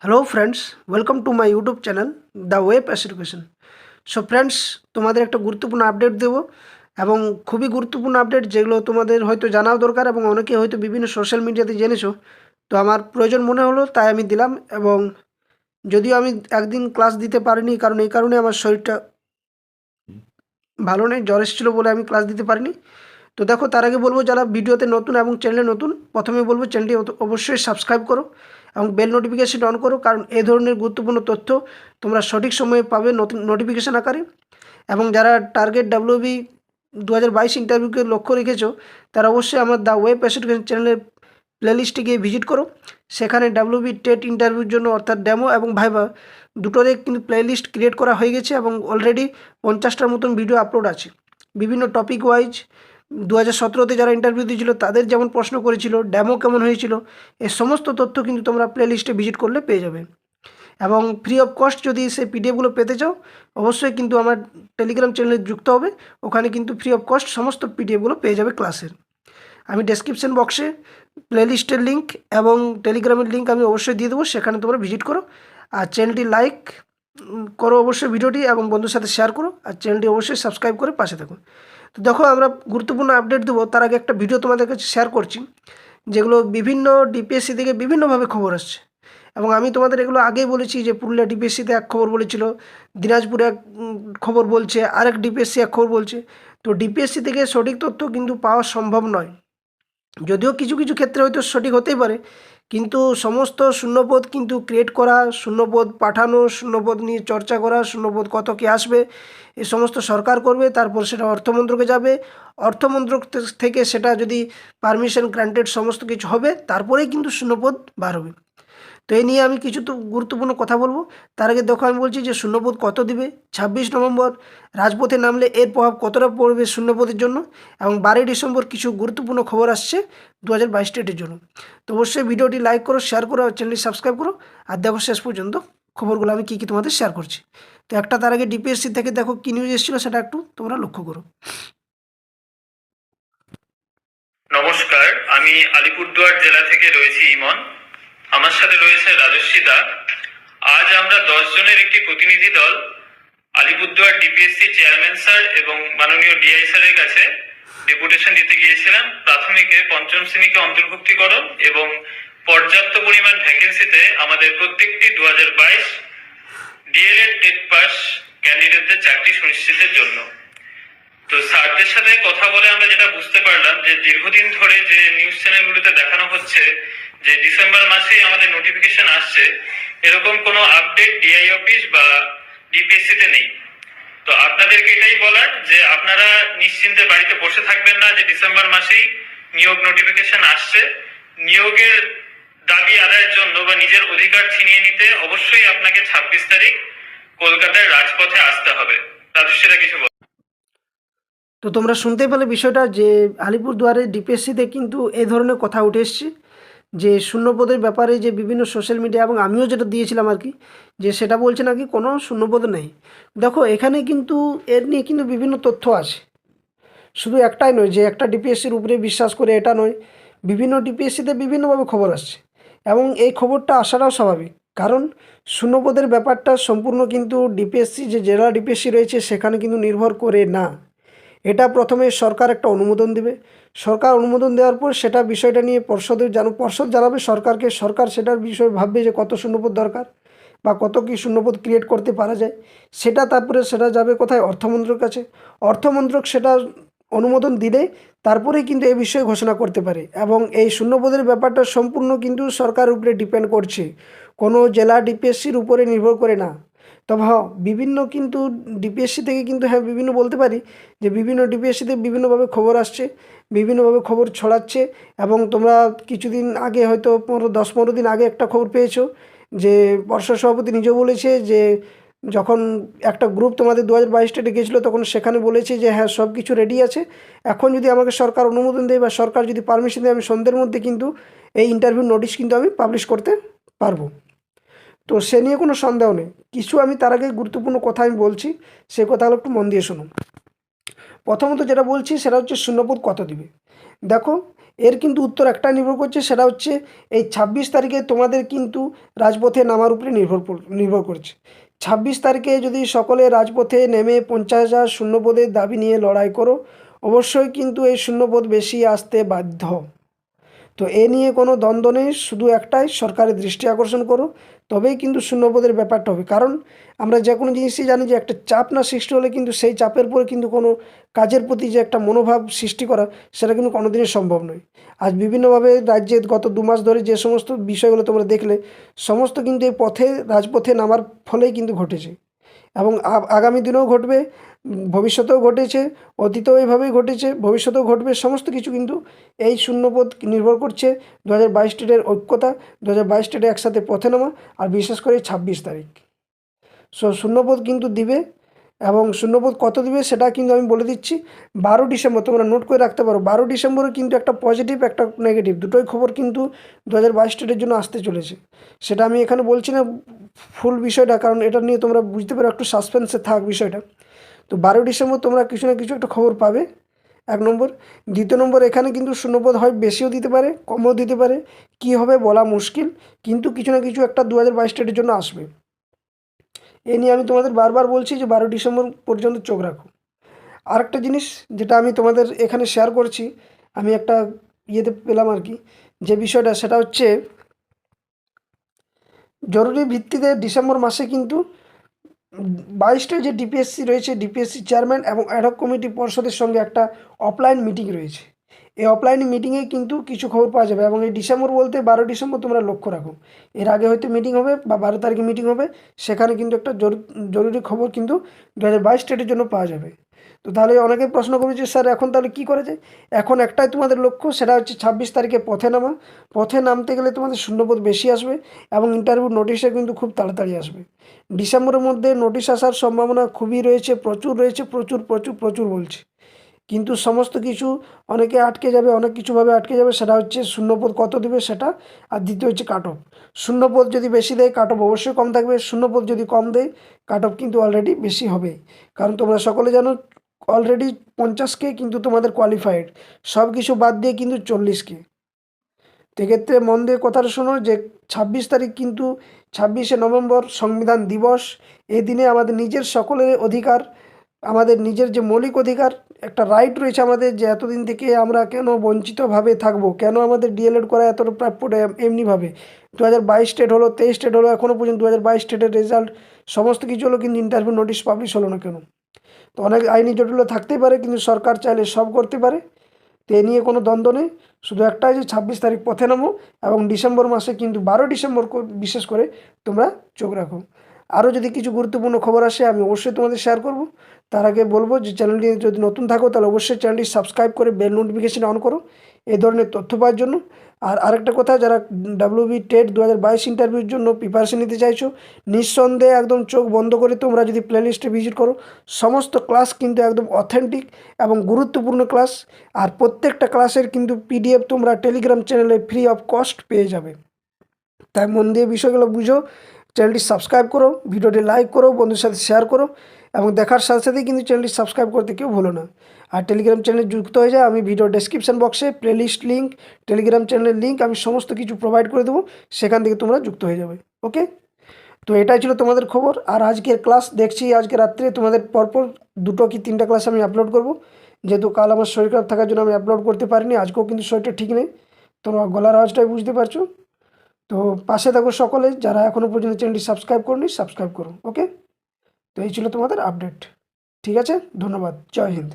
Hello friends, welcome to my YouTube channel the web education. So friends, তোমাদের একটা গুরুত্বপূর্ণ update দেবো এবং খুবই গুরুত্বপূর্ণ আপডেট, যেগুলো তোমাদের হয়তো জানাও দরকার এবং অনেকে হয়তো বিভিন্ন সোশ্যাল মিডিয়াতে জেনেছো। তো আমার প্রয়োজন মনে হলো, তাই আমি দিলাম। এবং যদিও আমি একদিন ক্লাস দিতে পারিনি, কারণ এই কারণে আমার শরীরটা ভালো নেই, জ্বর এসেছিলো বলে আমি ক্লাস দিতে পারিনি। তো দেখো, তার আগে বলবো, যারা ভিডিওতে নতুন এবং চ্যানেলে নতুন, প্রথমে বলবো চ্যানেলটি অবশ্যই সাবস্ক্রাইব করো এবং বেল নোটিফিকেশন অন করো, কারণ এই ধরনের গুরুত্বপূর্ণ তথ্য তোমরা সঠিক সময়ে পাবে নতুন নোটিফিকেশান আকারে। এবং যারা টার্গেট ডাব্লিউবি 2022 ইন্টারভিউকে লক্ষ্য রেখেছো, তারা অবশ্যই আমার দ্য ওয়েব এডুকেশন চ্যানেলের প্লেলিস্টে গিয়ে ভিজিট করো। সেখানে ডাব্লিউবি টেট ইন্টারভিউর জন্য, অর্থাৎ ডেমো এবং ভাইভা, দুটোরই কিন্তু প্লেলিস্ট ক্রিয়েট করা হয়ে গেছে এবং অলরেডি 50টার মতন ভিডিও আপলোড আছে বিভিন্ন টপিক ওয়াইজ। 2017তে যারা ইন্টারভিউ দিয়েছিল তাদের যেমন প্রশ্ন করেছিল, ডেমো কেমন হয়েছিল, এই সমস্ত তথ্য কিন্তু তোমরা প্লেলিস্টে ভিজিট করলে পেয়ে যাবে। এবং ফ্রি অফ কস্ট যদি সেই পিডিএফগুলো পেতে চাও, অবশ্যই কিন্তু আমার টেলিগ্রাম চ্যানেলে যুক্ত হবে। ওখানে কিন্তু ফ্রি অফ কস্ট সমস্ত পিডিএফগুলো পেয়ে যাবে ক্লাসের। আমি ডেসক্রিপশন বক্সে প্লেলিস্টের লিঙ্ক এবং টেলিগ্রামের লিঙ্ক আমি অবশ্যই দিয়ে দেবো, সেখানে তোমরা ভিজিট করো। আর চ্যানেলটি লাইক করো অবশ্যই ভিডিওটি, এবং বন্ধুর সাথে শেয়ার করো, আর চ্যানেলটি অবশ্যই সাবস্ক্রাইব করে পাশে থাকো। তো দেখো, আমরা গুরুত্বপূর্ণ আপডেট দেবো, তার আগে একটা ভিডিও তোমাদের কাছে শেয়ার করছি, যেগুলো বিভিন্ন ডিপিএসসি থেকে বিভিন্নভাবে খবর আসছে। এবং আমি তোমাদের এগুলো আগেই বলেছি যে পুরুলিয়া ডিপিএসসিতে এক খবর বলেছিল, দিনাজপুরে এক খবর বলছে, আরেক ডিপিএসসি এক খবর বলছে। তো ডিপিএসসি থেকে সঠিক তথ্য কিন্তু পাওয়া সম্ভব নয়, যদিও কিছু কিছু ক্ষেত্রে হয়তো সঠিক হতেই পারে, কিন্তু সমস্ত শূন্যপদ কিন্তু ক্রিয়েট করা, শূন্যপদ পাঠানো, শূন্যপদ নিয়ে চর্চা করা, শূন্যপদ কত কী আসবে, এই সমস্ত সরকার করবে। তারপর সেটা অর্থমন্ত্রকে যাবে, অর্থমন্ত্রক থেকে সেটা যদি পারমিশন গ্রান্টেড সমস্ত কিছু হবে, তারপরেই কিন্তু শূন্যপদ বার হবে। তো এই নিয়ে আমি কিছু তো গুরুত্বপূর্ণ কথা বলবো। তার আগে দেখো, আমি বলছি যে শূন্যপদ কত দিবে। 26 নভেম্বর রাজপথে নামলে এর প্রভাব কতটা পড়বে শূন্যপদের জন্য, এবং 12 ডিসেম্বর কিছু গুরুত্বপূর্ণ খবর আসছে 2022 ডেটের জন্য। তো অবশ্যই ভিডিওটি লাইক করো, শেয়ার করো, আর চ্যানেলটি সাবস্ক্রাইব করো, আর দেখো শেষ পর্যন্ত খবরগুলো আমি কী কী তোমাদের শেয়ার করছি। তো একটা, তার আগে ডিপিএসসি থেকে দেখো কী নিউজ এসেছিলো, সেটা একটু তোমরা লক্ষ্য করো। নমস্কার, আমি আলিপুরদুয়ার জেলা থেকে রয়েছি ইমন। আমার সাথে রয়েছে রাজস্বী দা। আজ আমরা 10 জনের একটি প্রতিনিধি দল আলিপুরদুয়ার ডিপিএসসি চেয়ারম্যান স্যার এবং মাননীয় ডিআই স্যারের কাছে ডেপুটেশন দিতে গিয়েছিলাম প্রাথমিকে পঞ্চম শ্রেণীকে অন্তর্ভুক্তিকরণ এবং পর্যাপ্ত পরিমাণ ভ্যাকেন্সিতে আমাদের প্রত্যেকটি 2022 ডিএলএড টেট পাস ক্যান্ডিডেটদের চাকরি সুনিশ্চিতের জন্য। তো স্যারদের সাথে কথা বলে আমরা যেটা বুঝতে পারলাম যে দীর্ঘদিন ধরে যে নিউজ চ্যানেলগুলোতে দেখানো হচ্ছে যে ডিসেম্বর মাসেই আমাদের নোটিফিকেশন আসছে, এরকম কোনো আপডেট ডিআই অফিস বা ডিপিএসসি তে নেই। তো আপনাদেরকে এটাই বলার যে আপনারা নিশ্চিন্তে বাড়িতে বসে থাকবেন না যে ডিসেম্বর মাসেই নিয়োগ নোটিফিকেশন আসছে। নিয়োগের দাবি আদায়ের জন্য বা নিজের অধিকার ছিনিয়ে নিতে অবশ্যই আপনাকে 26 তারিখ কলকাতার রাজপথে আসতে হবে। রাজস্বীরা কিছু বল। তো তোমরা শুনতে পেলে বিষয়টা, যে আলিপুরদুয়ারের ডিপিএসসিতে কিন্তু এই ধরনের কথা উঠে এসছে, যে শূন্যপদের ব্যাপারে যে বিভিন্ন সোশ্যাল মিডিয়া, এবং আমিও যেটা দিয়েছিলাম আর কি, যে সেটা বলছে নাকি কোনো শূন্যপদ নেই। দেখো, এখানে কিন্তু এর নিয়ে কিন্তু বিভিন্ন তথ্য আছে, শুধু একটাই নয় যে একটা ডিপিএসসির উপরে বিশ্বাস করে, এটা নয়। বিভিন্ন ডিপিএসসিতে বিভিন্নভাবে খবর আসছে, এবং এই খবরটা আসাটাও স্বাভাবিক, কারণ শূন্যপদের ব্যাপারটা সম্পূর্ণ কিন্তু ডিপিএসসি, যে জেলা ডিপিএসসি রয়েছে সেখানে কিন্তু নির্ভর করে না। এটা প্রথমে সরকার একটা অনুমোদন দেবে, সরকার অনুমোদন দেওয়ার পর সেটা বিষয়টা নিয়ে পর্ষদ জানাবে সরকারকে, সরকার সেটার বিষয়ে ভাববে যে কত শূন্যপদ দরকার বা কত কি শূন্যপদ ক্রিয়েট করতে পারা যায়। সেটা তারপরে সেটা যাবে কোথায়, অর্থমন্ত্রক কাছে। অর্থমন্ত্রক সেটা অনুমোদন দিলে তারপরেই কিন্তু এই বিষয়ে ঘোষণা করতে পারে, এবং এই শূন্যপদের ব্যাপারটা সম্পূর্ণ কিন্তু সরকারের উপরে ডিপেন্ড করছে, কোনো জেলা ডিপিএসসির উপরে নির্ভর করে না। তবে হ্যাঁ, বিভিন্ন কিন্তু ডিপিএসসি থেকে কিন্তু, হ্যাঁ বিভিন্ন বলতে পারি যে বিভিন্ন ডিপিএসসিতে বিভিন্নভাবে খবর আসছে, বিভিন্নভাবে খবর ছড়াচ্ছে। এবং তোমরা কিছুদিন আগে, হয়তো 10-15 দিন আগে একটা খবর পেয়েছো, যে পর্ষদ সভাপতি নিজেও বলেছে যে যখন একটা গ্রুপ তোমাদের 2022 ডেটে গেছিলো, তখন সেখানে বলেছে যে হ্যাঁ সব কিছু রেডি আছে, এখন যদি আমাকে সরকার অনুমোদন দেয় বা সরকার যদি পারমিশন দেয়, আমি সন্ধ্যের মধ্যে কিন্তু এই ইন্টারভিউ নোটিশ কিন্তু আমি পাবলিশ করতে পারবো। তো সে নিয়ে কোনো সন্দেহ নেই। কিছু আমি তার আগে গুরুত্বপূর্ণ কথা আমি বলছি, সে কথাগুলো একটু মন দিয়ে শুনুন। প্রথমত যেটা বলছি সেটা হচ্ছে শূন্যপদ কত দিবে। দেখো, এর কিন্তু উত্তর একটাই নির্ভর করছে, সেটা হচ্ছে এই 26 তারিখে তোমাদের কিন্তু রাজপথে নামার উপরে নির্ভর করছে। 26 তারিখে যদি সকলে রাজপথে নেমে 50,000 শূন্যপদের দাবি নিয়ে লড়াই করো, অবশ্যই কিন্তু এই শূন্যপদ বেশি আসতে বাধ্য। তো এ নিয়ে কোনো দ্বন্দ্ব নেই, শুধু একটাই, সরকারের দৃষ্টি আকর্ষণ করো, তবেই কিন্তু শূন্যপদের ব্যাপারটা হবে। কারণ আমরা যে কোনো জিনিসই জানি যে একটা চাপ না সৃষ্টি হলে কিন্তু সেই চাপের পরে কিন্তু কোনো কাজের প্রতি যে একটা মনোভাব সৃষ্টি করা, সেটা কিন্তু কোনোদিনই সম্ভব নয়। আজ বিভিন্নভাবে রাজ্যে গত 2 মাস ধরে যে সমস্ত বিষয়গুলো তোমরা দেখলে, সমস্ত কিন্তু এই রাজপথে নামার ফলেই কিন্তু ঘটেছে, এবং আগামী দিনেও ঘটবে, ভবিষ্যতেও ঘটেছে, অতীতেও এইভাবেই ঘটেছে, ভবিষ্যতেও ঘটবে। সমস্ত কিছু কিন্তু এই শূন্যপদ নির্ভর করছে 2022 স্টেটের ঐক্যতা, 2022 স্টেটে একসাথে পথে নামা, আর বিশেষ করে 26 তারিখ। শূন্যপদ কিন্তু দিবে, এবং শূন্যপদ কত দিবে সেটা কিন্তু আমি বলে দিচ্ছি। 12 ডিসেম্বর তোমরা নোট করে রাখতে পারো, 12 ডিসেম্বরে কিন্তু একটা পজিটিভ একটা নেগেটিভ দুটোই খবর কিন্তু 2022 স্টেটের জন্য আসতে চলেছে। সেটা আমি এখানে বলছি না ফুল বিষয়টা, কারণ এটা নিয়ে তোমরা বুঝতে পারো, একটু সাসপেন্সে থাক বিষয়টা। তো 12 ডিসেম্বর তোমরা কিছু না কিছু একটা খবর পাবে, 1 নম্বর। দ্বিতীয় নম্বর, এখানে কিন্তু শূন্যপদ হয় বেশিও দিতে পারে, কমও দিতে পারে, কি হবে বলা মুশকিল, কিন্তু কিছু না কিছু একটা 2022 স্টেটের জন্য আসবে। এ নিয়ে আমি তোমাদের বারবার বলছি যে 12 ডিসেম্বর পর্যন্ত চোখ রাখো। আরেকটা জিনিস যেটা আমি তোমাদের এখানে শেয়ার করছি, আমি একটা ইয়েতে পেলাম আর কি, যে বিষয়টা সেটা হচ্ছে জরুরি ভিত্তিতে ডিসেম্বর মাসে কিন্তু 22টা যে ডিপিএসসি রয়েছে, ডিপিএসসি চেয়ারম্যান এবং অ্যাডহক কমিটি পর্ষদের সঙ্গে একটা অফলাইন মিটিং রয়েছে। এই অফলাইন মিটিংয়ে কিন্তু কিছু খবর পাওয়া যাবে, এবং এই ডিসেম্বর বলতে 12 ডিসেম্বর তোমরা লক্ষ্য রাখো। এর আগে হয়তো মিটিং হবে বা 12 তারিখে মিটিং হবে, সেখানে কিন্তু একটা জরুরি খবর কিন্তু 2022 স্টেটের জন্য পাওয়া যাবে। তো তাহলে অনেকে প্রশ্ন করবে যে স্যার এখন তাহলে কী করা যায়? এখন একটাই তোমাদের লক্ষ্য, সেটা হচ্ছে 26 তারিখে পথে নামা। পথে নামতে গেলে তোমাদের শূন্যপদ বেশি আসবে, এবং ইন্টারভিউ নোটিশে কিন্তু খুব তাড়াতাড়ি আসবে। ডিসেম্বরের মধ্যে নোটিশ আসার সম্ভাবনা খুবই রয়েছে, প্রচুর রয়েছে, প্রচুর প্রচুর প্রচুর বলছি। কিন্তু সমস্ত কিছু অনেকে আটকে যাবে, অনেক কিছুভাবে আটকে যাবে, সেটা হচ্ছে শূন্যপদ কত দেবে সেটা, আর দ্বিতীয় হচ্ছে কাট অফ। শূন্যপদ যদি বেশি দেয়, কাট অফ অবশ্যই কম থাকবে। শূন্যপদ যদি কম দেয়, কাট অফ কিন্তু অলরেডি বেশি হবে। কারণ তোমরা সকলে জানো অলরেডি 50K কিন্তু তোমাদের কোয়ালিফাইড, সব কিছু বাদ দিয়ে কিন্তু 40K। সেক্ষেত্রে মন দিয়ে কথাটা শোনো যে 26 তারিখ কিন্তু 26শে নভেম্বর সংবিধান দিবস। এই দিনে আমাদের নিজের সকলের অধিকার, আমাদের নিজের যে মৌলিক অধিকার, একটা রাইট রয়েছে আমাদের, যে এতদিন থেকে আমরা কেন বঞ্চিতভাবে থাকবো, কেন আমাদের ডিএলএড করা এতটা প্রাপ্য এমনিভাবে। 2022 স্টেট হলো, 23 স্টেট হলো, এখনও পর্যন্ত 2022 স্টেটের রেজাল্ট সমস্ত কিছু হলো, কিন্তু ইন্টারভিউ নোটিশ পাবলিশ হলো না কেন? তো অনেক আইনি জটিলতা থাকতেই পারে, কিন্তু সরকার চাইলে সব করতে পারে। তো এ নিয়ে কোনো দ্বন্দ্ব নেই, শুধু একটাই যে 26 তারিখ পথে নামো, এবং ডিসেম্বর মাসে কিন্তু 12 ডিসেম্বর বিশেষ করে তোমরা চোখ রাখো। আরও যদি কিছু গুরুত্বপূর্ণ খবর আসে আমি অবশ্যই তোমাদের শেয়ার করব। তার আগে বলবো যে চ্যানেলটি যদি নতুন থাকো তাহলে অবশ্যই চ্যানেলটি সাবস্ক্রাইব করে বেল নোটিফিকেশন অন করো এই ধরনের তথ্য পাওয়ার জন্য। আর আরেকটা কথা, যারা ডাব্লিউবি টেট 2022 ইন্টারভিউর জন্য প্রিপারেশন নিতে চাইছো, নিঃসন্দেহে একদম চোখ বন্ধ করে তোমরা যদি প্লেলিস্টে ভিজিট করো, সমস্ত ক্লাস কিন্তু একদম অথেন্টিক এবং গুরুত্বপূর্ণ ক্লাস। আর প্রত্যেকটা ক্লাসের কিন্তু পিডিএফ তোমরা টেলিগ্রাম চ্যানেলে ফ্রি অফ কস্ট পেয়ে যাবে। তাই মন দিয়ে বিষয়গুলো বুঝো, চ্যানেলটি সাবস্ক্রাইব করো, ভিডিওটি লাইক করো, বন্ধুর সাথে শেয়ার করো, এবং দেখার সাথে সাথেই কিন্তু চ্যানেলটি সাবস্ক্রাইব করতে কেউ ভুলো না। আর টেলিগ্রাম চ্যানেলে যুক্ত হয়ে যায়, আমি ভিডিও ডেসক্রিপশন বক্সে প্লেলিস্ট লিঙ্ক, টেলিগ্রাম চ্যানেলের লিঙ্ক আমি সমস্ত কিছু প্রোভাইড করে দেবো, সেখান থেকে তোমরা যুক্ত হয়ে যাবে। ওকে, তো এটাই ছিল তোমাদের খবর। আর আজকের ক্লাস দেখছি আজকে রাত্রে তোমাদের পরপর 2 কি 3টা ক্লাস আমি আপলোড করব, যেহেতু কাল আমার শরীর খারাপ থাকার জন্য আমি আপলোড করতে পারিনি। আজকেও কিন্তু শরীরটা ঠিক নেই, তোমরা গলার আওয়াজটাই বুঝতে পারছো। তো পাশে থাকো সকলে, যারা এখনও পর্যন্ত চ্যানেলটি সাবস্ক্রাইব করনি সাবস্ক্রাইব করো। ওকে, তো এই ছিল তোমাদের আপডেট। ঠিক আছে, ধন্যবাদ, জয় হিন্দ।